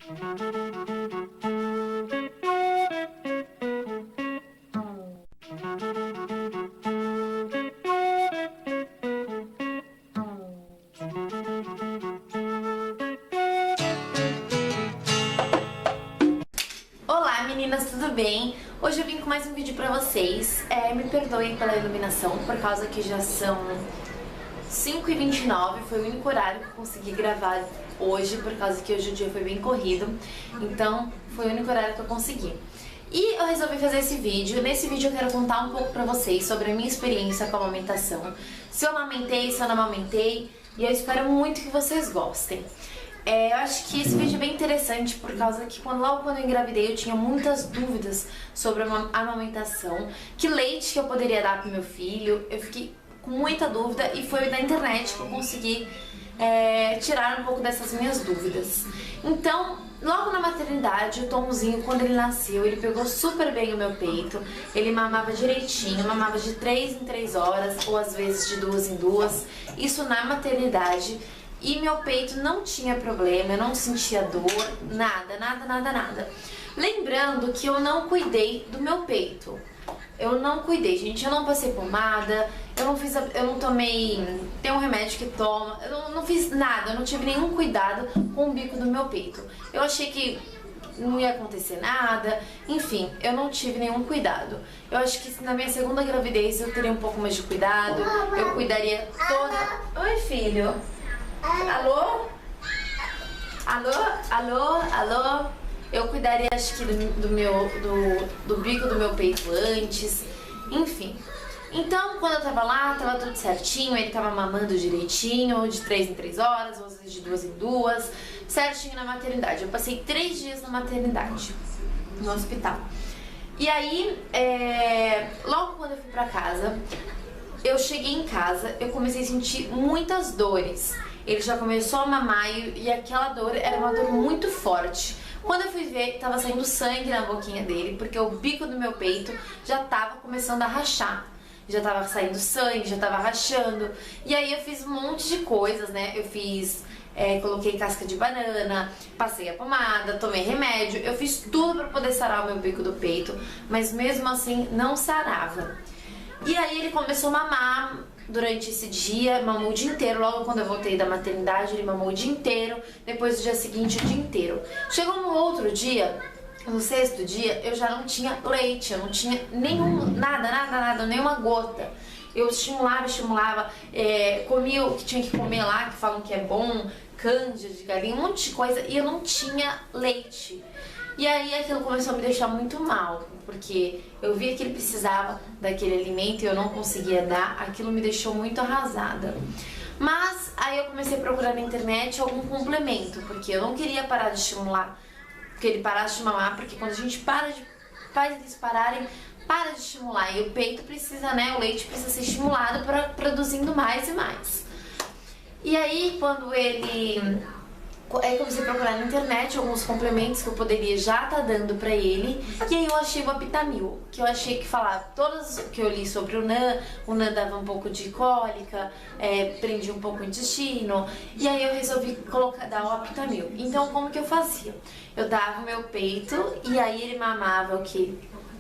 Olá meninas, tudo bem? Hoje eu vim com mais um vídeo pra vocês. Me perdoem pela iluminação, por causa que já são 5h29, foi o único horário que eu consegui gravar hoje, por causa que hoje o dia foi bem corrido, então foi o único horário que eu consegui. E eu resolvi fazer esse vídeo. Nesse vídeo eu quero contar um pouco pra vocês sobre a minha experiência com a amamentação, se eu amamentei, se eu não amamentei, e eu espero muito que vocês gostem. Eu acho que esse vídeo é bem interessante por causa que logo quando eu engravidei eu tinha muitas dúvidas sobre a amamentação, que leite que eu poderia dar pro meu filho, eu fiquei com muita dúvida e foi da internet que eu consegui tirar um pouco dessas minhas dúvidas. Então, logo na maternidade, o Tomzinho, quando ele nasceu, ele pegou super bem o meu peito, ele mamava direitinho, mamava de 3 em 3 horas ou às vezes de 2 em 2, isso na maternidade. E meu peito não tinha problema, eu não sentia dor, nada. Lembrando que eu não cuidei do meu peito. Eu não cuidei, gente, eu não passei pomada, eu não tomei, tem um remédio que toma, eu não fiz nada, eu não tive nenhum cuidado com o bico do meu peito. Eu achei que não ia acontecer nada, enfim, eu não tive nenhum cuidado. Eu acho que na minha segunda gravidez eu teria um pouco mais de cuidado, eu cuidaria toda... Oi, filho. Alô? Alô? Eu cuidaria, acho que do bico do meu peito antes, enfim. Então, quando eu tava lá, tava tudo certinho, ele tava mamando direitinho, de 3 em 3 horas, ou às vezes de 2 em 2, certinho na maternidade. Eu passei 3 dias na maternidade, no hospital. E aí, logo quando eu fui pra casa, eu cheguei em casa, eu comecei a sentir muitas dores. Ele já começou a mamar e aquela dor era uma dor muito forte. Quando eu fui ver, tava saindo sangue na boquinha dele, porque o bico do meu peito já tava começando a rachar. Já tava saindo sangue, já tava rachando. E aí eu fiz um monte de coisas, né? Eu fiz, coloquei casca de banana, passei a pomada, tomei remédio. Eu fiz tudo pra poder sarar o meu bico do peito, mas mesmo assim não sarava. E aí ele começou a mamar durante esse dia, mamou o dia inteiro. Logo quando eu voltei da maternidade, ele mamou o dia inteiro. Depois do dia seguinte, o dia inteiro. Chegou no outro dia, no 6º dia, eu já não tinha leite, eu não tinha nada, nenhuma gota. Eu estimulava, comia o que tinha que comer lá, que falam que é bom, canja de galinha, um monte de coisa, e eu não tinha leite. E aí aquilo começou a me deixar muito mal, porque eu via que ele precisava daquele alimento e eu não conseguia dar, aquilo me deixou muito arrasada. Mas aí eu comecei a procurar na internet algum complemento, porque eu não queria parar de estimular, que ele parasse de mamar, porque quando a gente faz eles pararem, para de estimular, e o peito precisa, né, o leite precisa ser estimulado para produzindo mais e mais. E aí quando eu comecei a procurar na internet alguns complementos que eu poderia já estar dando pra ele. E aí eu achei o Aptamil, que eu achei que falava, todas que eu li sobre o NAN dava um pouco de cólica, prendia um pouco o intestino. E aí eu resolvi dar o Aptamil. Então como que eu fazia? Eu dava o meu peito e aí ele mamava o quê?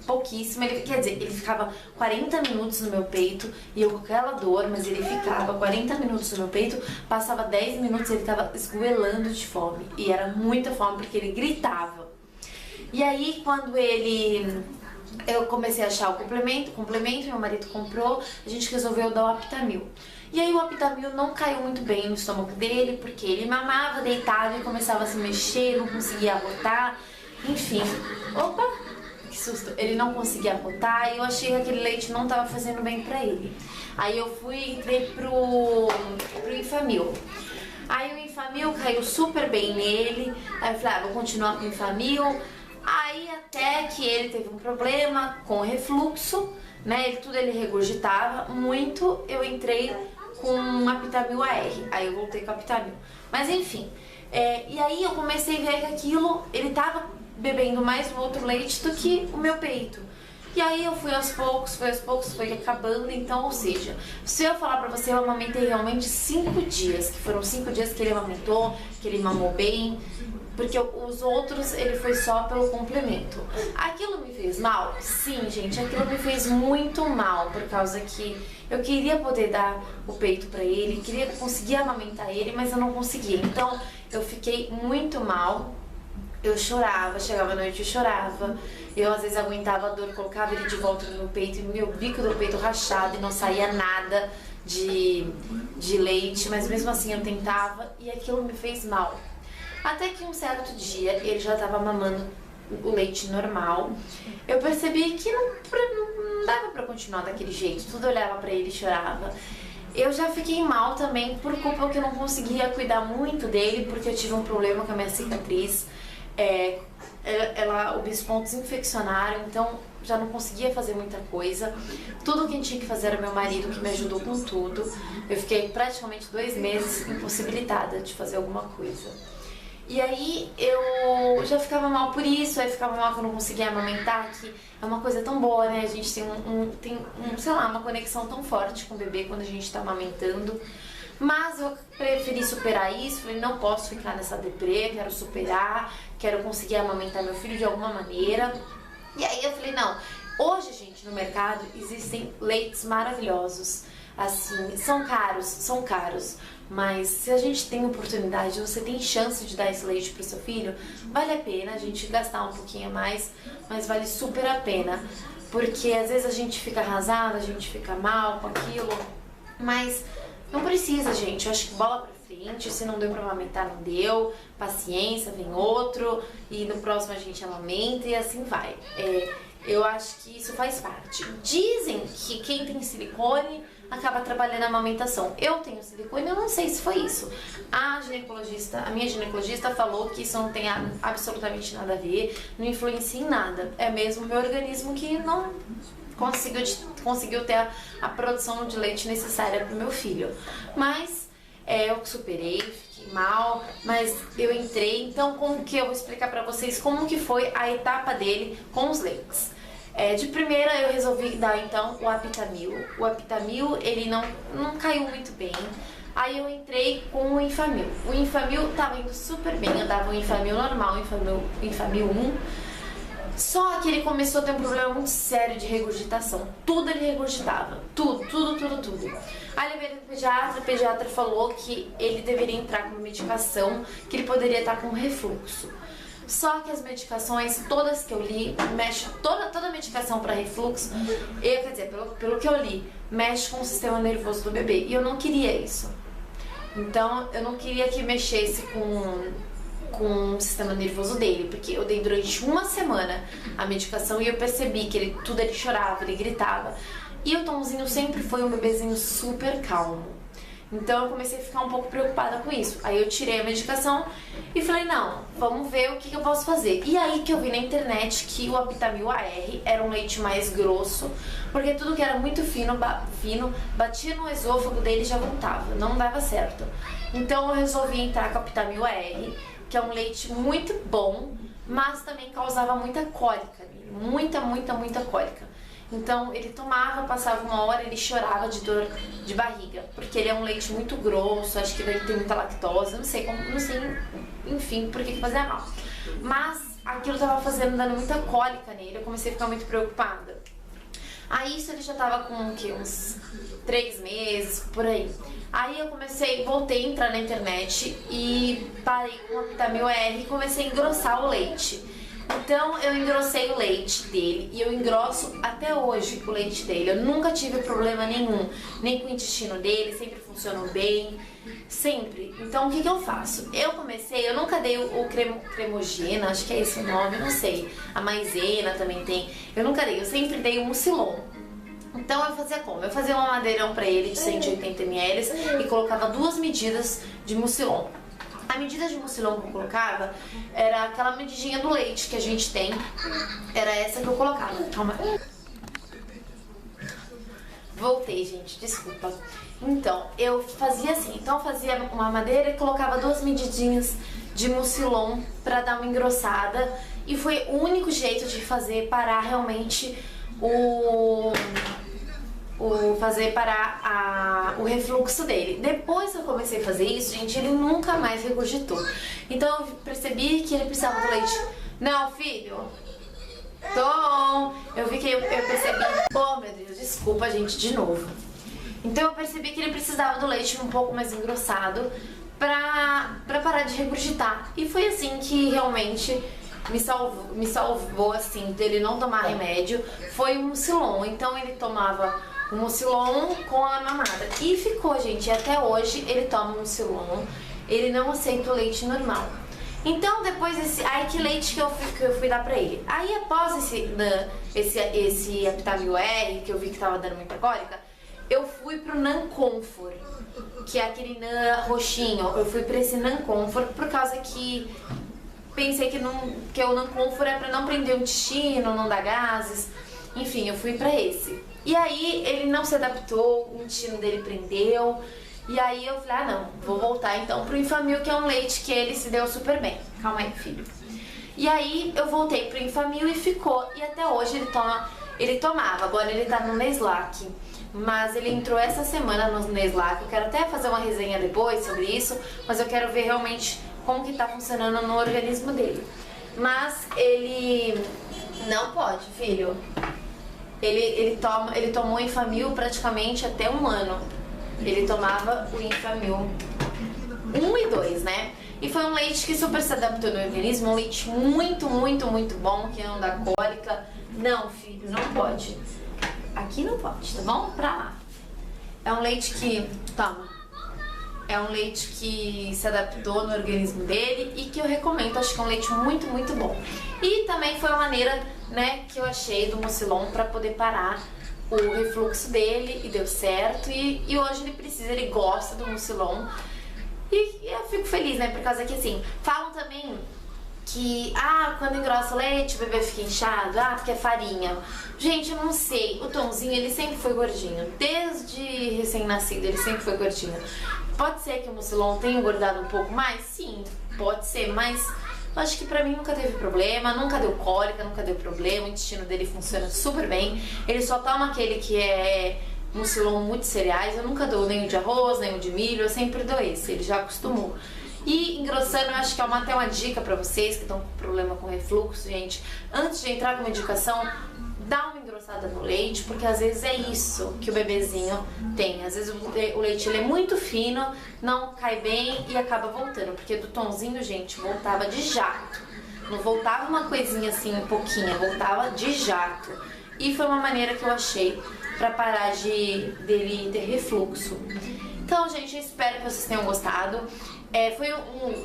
Pouquíssimo, quer dizer, ele ficava 40 minutos no meu peito e eu com aquela dor, mas ele ficava 40 minutos no meu peito, passava 10 minutos e ele tava esgoelando de fome, e era muita fome porque ele gritava. E aí quando eu comecei a achar o complemento, meu marido comprou, a gente resolveu dar o Aptamil. E aí o Aptamil não caiu muito bem no estômago dele, porque ele mamava deitado e começava a se mexer, não conseguia arrotar, enfim. Opa! Que susto! Ele não conseguia arrotar e eu achei que aquele leite não estava fazendo bem pra ele. Aí eu entrei pro Enfamil. Aí o Enfamil caiu super bem nele, aí eu falei, vou continuar com o Enfamil. Aí até que ele teve um problema com refluxo, né, ele regurgitava muito, eu entrei com um Aptamil AR, aí eu voltei com o Aptamil. Mas enfim, e aí eu comecei a ver que aquilo, ele tava bebendo mais o outro leite do que o meu peito. E aí eu fui aos poucos, foi acabando, então, ou seja, se eu falar pra você, eu amamentei realmente 5 dias, que foram 5 dias que ele amamentou, que ele mamou bem, porque os outros ele foi só pelo complemento. Aquilo me fez mal? Sim, gente, aquilo me fez muito mal, por causa que eu queria poder dar o peito pra ele, queria conseguir amamentar ele, mas eu não conseguia. Então eu fiquei muito mal. Eu chorava, chegava à noite e chorava. Eu às vezes aguentava a dor, colocava ele de volta no meu peito, e meu bico do peito rachado e não saía nada de leite, mas mesmo assim eu tentava e aquilo me fez mal. Até que um certo dia ele já estava mamando o leite normal. Eu percebi que não dava pra continuar daquele jeito, tudo eu olhava pra ele e chorava. Eu já fiquei mal também por culpa que eu não conseguia cuidar muito dele, porque eu tive um problema com a minha cicatriz. Os pontos infeccionaram, então já não conseguia fazer muita coisa. Tudo que tinha que fazer era meu marido, que me ajudou com tudo. Eu fiquei praticamente 2 meses impossibilitada de fazer alguma coisa. E aí eu já ficava mal por isso, aí ficava mal que eu não conseguia amamentar, que é uma coisa tão boa, né? A gente tem sei lá, uma conexão tão forte com o bebê quando a gente tá amamentando. Mas eu preferi superar isso, falei, não posso ficar nessa deprê, quero superar, quero conseguir amamentar meu filho de alguma maneira. E aí eu falei, não, hoje, gente, no mercado existem leites maravilhosos, assim, são caros, mas se a gente tem oportunidade, você tem chance de dar esse leite pro seu filho, vale a pena a gente gastar um pouquinho a mais, mas vale super a pena, porque às vezes a gente fica arrasada, a gente fica mal com aquilo, mas não precisa, gente. Eu acho que bola pra frente. Se não deu pra amamentar, não deu. Paciência, vem outro. E no próximo a gente amamenta e assim vai. Eu acho que isso faz parte. Dizem que quem tem silicone acaba trabalhando a amamentação. Eu tenho silicone, eu não sei se foi isso. A minha ginecologista falou que isso não tem absolutamente nada a ver, não influencia em nada. É mesmo o meu organismo que não conseguiu ter a produção de leite necessária para o meu filho. Mas eu superei, fiquei mal, mas eu entrei. Então, como que eu vou explicar para vocês como que foi a etapa dele com os leites? De primeira eu resolvi dar então o Aptamil. O Aptamil ele não caiu muito bem. Aí eu entrei com o Enfamil. O Enfamil tava indo super bem, eu dava o Enfamil normal, o Enfamil 1. Só que ele começou a ter um problema muito sério de regurgitação. Tudo ele regurgitava. Tudo. Aí ele veio no pediatra, o pediatra falou que ele deveria entrar com uma medicação, que ele poderia estar com refluxo. Só que as medicações, todas que eu li, toda medicação para refluxo, quer dizer, pelo que eu li, mexe com o sistema nervoso do bebê. E eu não queria isso. Então, eu não queria que mexesse com o sistema nervoso dele, porque eu dei durante uma semana a medicação e eu percebi que ele chorava, ele gritava. E o Tomzinho sempre foi um bebezinho super calmo. Então eu comecei a ficar um pouco preocupada com isso. Aí eu tirei a medicação e falei, não, vamos ver o que eu posso fazer. E aí que eu vi na internet que o Aptamil AR era um leite mais grosso, porque tudo que era muito fino, batia no esôfago dele e já voltava, não dava certo. Então eu resolvi entrar com o Aptamil AR, que é um leite muito bom, mas também causava muita cólica nele, muita cólica. Então ele tomava, passava uma hora, ele chorava de dor de barriga, porque ele é um leite muito grosso, acho que ele tem muita lactose, não sei, enfim, por que fazia mal. Mas aquilo tava dando muita cólica nele, eu comecei a ficar muito preocupada. Aí isso ele já tava com uns 3 meses, por aí. Aí eu voltei a entrar na internet e parei com o Aptamil AR e comecei a engrossar o leite. Então eu engrossei o leite dele e eu engrosso até hoje o leite dele. Eu nunca tive problema nenhum, nem com o intestino dele, sempre funcionou bem, sempre. Então o que eu faço? Eu nunca dei o cremogena, acho que é esse o nome, não sei. A maisena também tem. Eu nunca dei, eu sempre dei o Mucilon. Então eu fazia como? Eu fazia um madeirão pra ele de 180 ml e colocava 2 medidas de Mucilon. A medida de Mucilon que eu colocava era aquela medidinha do leite que a gente tem. Era essa que eu colocava. Calma. Voltei, gente, desculpa. Então, eu fazia assim. Então eu fazia uma madeira e colocava 2 medidinhas de Mucilon pra dar uma engrossada. E foi o único jeito de fazer parar realmente fazer parar o refluxo dele. Depois que eu comecei a fazer isso, gente, ele nunca mais regurgitou. Então eu percebi que ele precisava do leite. Não, filho. Tom, eu vi que eu percebi. Oh, meu Deus, desculpa, gente, de novo. Então eu percebi que ele precisava do leite um pouco mais engrossado pra parar de regurgitar. E foi assim que realmente me salvou assim, dele não tomar remédio. Foi o Mucilon. Então ele tomava o Mucilon com a mamada. E ficou, gente. E até hoje ele toma o Mucilon. Ele não aceita o leite normal. Então depois aí que leite que eu fui dar pra ele. Aí após esse Aptamil R, que eu vi que tava dando muita cólica, eu fui pro Nanconfor, que é aquele Nan roxinho. Eu fui pra esse Nanconfor por causa que pensei que o Nanconfor é pra não prender o intestino, não dar gases. Enfim, eu fui pra esse. E aí ele não se adaptou, o intestino dele prendeu. E aí eu falei, não, vou voltar então pro Enfamil, que é um leite que ele se deu super bem. Calma aí, filho. E aí eu voltei pro Enfamil e ficou. E até hoje ele tomava, agora ele tá no Neslac. Mas ele entrou essa semana no Neslac. Eu quero até fazer uma resenha depois sobre isso, mas eu quero ver realmente como que tá funcionando no organismo dele. Mas ele não pode, filho. Ele tomou Enfamil praticamente até 1 ano. Ele tomava o Enfamil 1 e 2, né? E foi um leite que super se adaptou no organismo, um leite muito, muito, muito bom, que não dá cólica. Não, filho, não pode. Aqui não pode, tá bom? Pra lá. É um leite que... Toma. É um leite que se adaptou no organismo dele e que eu recomendo. Acho que é um leite muito, muito bom. E também foi uma maneira, né, que eu achei do Mucilon pra poder parar o refluxo dele e deu certo. E hoje ele gosta do Mucilon. E eu fico feliz, né, por causa que assim, falam também que, quando engrossa o leite o bebê fica inchado, porque é farinha. Gente, eu não sei, o Tomzinho ele sempre foi gordinho, desde recém-nascido ele sempre foi gordinho. Pode ser que o Mucilon tenha engordado um pouco mais? Sim, pode ser, mas eu acho que pra mim nunca teve problema, nunca deu cólica, nunca deu problema, o intestino dele funciona super bem. Ele só toma aquele que é Mucilon muito cereais, eu nunca dou nem o de arroz, nem o de milho, eu sempre dou esse, ele já acostumou. E engrossando, eu acho que é até uma dica pra vocês que estão com problema com refluxo, gente. Antes de entrar com medicação, dá uma engrossada no leite, porque às vezes é isso que o bebezinho tem. Às vezes o leite ele é muito fino, não cai bem e acaba voltando. Porque do Tomzinho, gente, voltava de jato. Não voltava uma coisinha assim, um pouquinho, voltava de jato. E foi uma maneira que eu achei pra parar dele ter refluxo. Então, gente, eu espero que vocês tenham gostado. Foi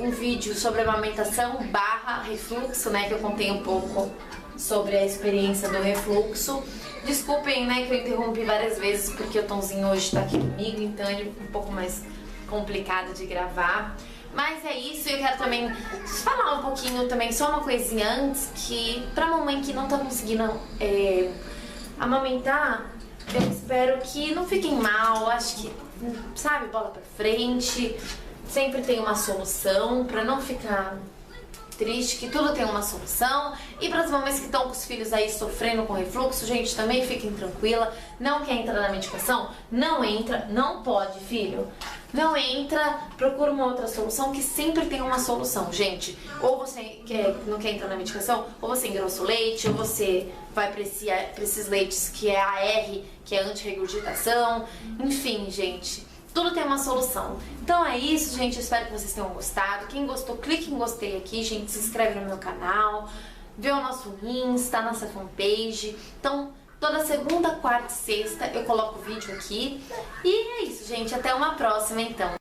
um vídeo sobre amamentação / refluxo, né? Que eu contei um pouco sobre a experiência do refluxo. Desculpem, né, que eu interrompi várias vezes porque o Tomzinho hoje tá aqui comigo, então ele é um pouco mais complicado de gravar. Mas é isso, eu quero também falar um pouquinho também, só uma coisinha antes, que pra mamãe que não tá conseguindo amamentar, eu espero que não fiquem mal, acho que, sabe, bola pra frente, sempre tem uma solução pra não ficar triste, que tudo tem uma solução. E para as mamães que estão com os filhos aí sofrendo com refluxo, gente, também fiquem tranquila. Não quer entrar na medicação? Não entra, não pode, filho. Não entra, procura uma outra solução, que sempre tem uma solução, gente. Ou você não quer entrar na medicação, ou você engrossa o leite, ou você vai para esses leites que é AR, que é anti-regurgitação. Enfim, gente, tudo tem uma solução. Então é isso, gente. Eu espero que vocês tenham gostado. Quem gostou, clique em gostei aqui, gente. Se inscreve no meu canal. Vê o nosso Insta, nossa fanpage. Então, toda segunda, quarta e sexta eu coloco vídeo aqui. E é isso, gente. Até uma próxima, então.